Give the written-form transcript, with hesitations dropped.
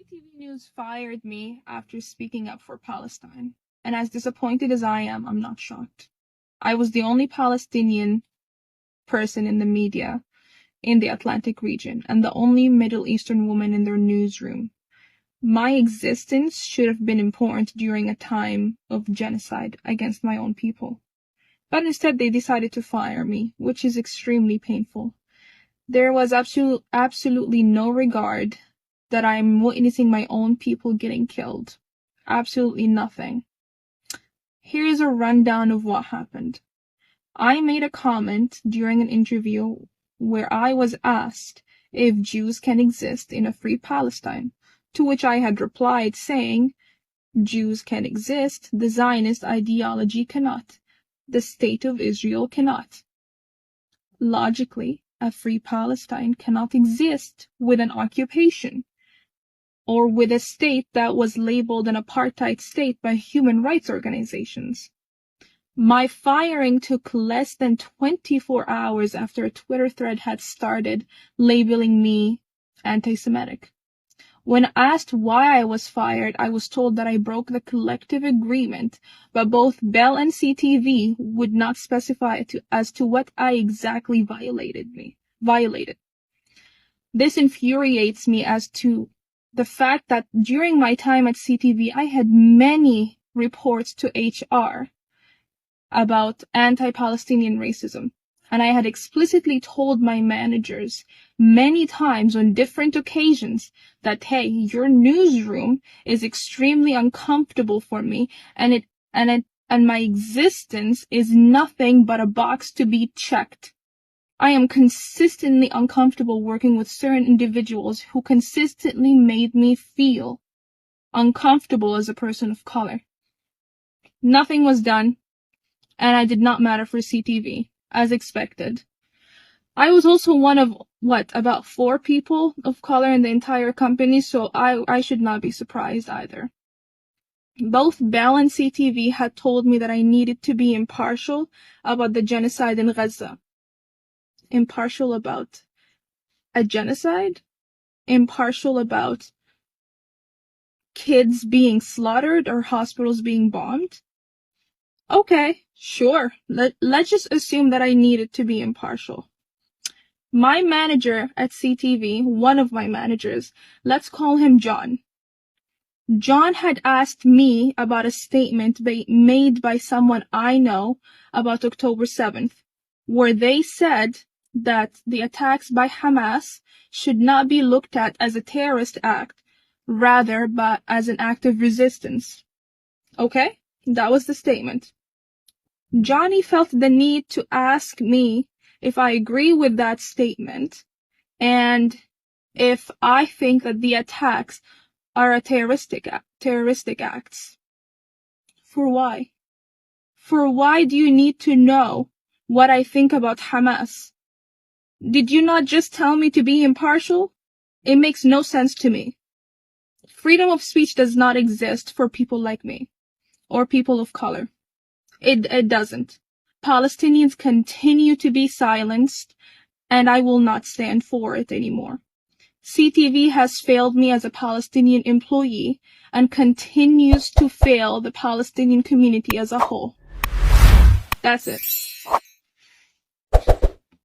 CTV News fired me after speaking up for Palestine. And as disappointed as I am, I'm not shocked. I was the only Palestinian person in the media in the Atlantic region and the only Middle Eastern woman in their newsroom. My existence should have been important during a time of genocide against my own people. But instead they decided to fire me, which is extremely painful. There was absolutely no regard that I'm witnessing my own people getting killed. Absolutely nothing. Here's a rundown of what happened. I made a comment during an interview where I was asked if Jews can exist in a free Palestine, to which I had replied saying, Jews can exist, the Zionist ideology cannot. The state of Israel cannot. Logically, a free Palestine cannot exist with an occupation or with a state that was labeled an apartheid state by human rights organizations. My firing took less than 24 hours after a Twitter thread had started labeling me anti-Semitic. When asked why I was fired, I was told that I broke the collective agreement, but both Bell and CTV would not specify as to what I exactly violated. This infuriates me as to the fact that during my time at CTV, I had many reports to HR about anti-Palestinian racism. And I had explicitly told my managers many times on different occasions that, hey, your newsroom is extremely uncomfortable for me and my existence is nothing but a box to be checked. I am consistently uncomfortable working with certain individuals who consistently made me feel uncomfortable as a person of color. Nothing was done, and I did not matter for CTV, as expected. I was also one of, about 4 people of color in the entire company, so I should not be surprised either. Both Bell and CTV had told me that I needed to be impartial about the genocide in Gaza. Impartial about a genocide? Impartial about kids being slaughtered or hospitals being bombed? Okay, sure. Let's just assume that I needed to be impartial. My manager at CTV, one of my managers, let's call him John. John had asked me about a statement made by someone I know about October 7th, where they said that the attacks by Hamas should not be looked at as a terrorist act, rather but as an act of resistance. Okay, that was the statement. Johnny felt the need to ask me if I agree with that statement and if I think that the attacks are terroristic acts. For why? For why do you need to know what I think about Hamas? Did you not just tell me to be impartial? It makes no sense to me. Freedom of speech does not exist for people like me or people of color. It doesn't. Palestinians continue to be silenced, and I will not stand for it anymore. CTV has failed me as a Palestinian employee and continues to fail the Palestinian community as a whole. That's it.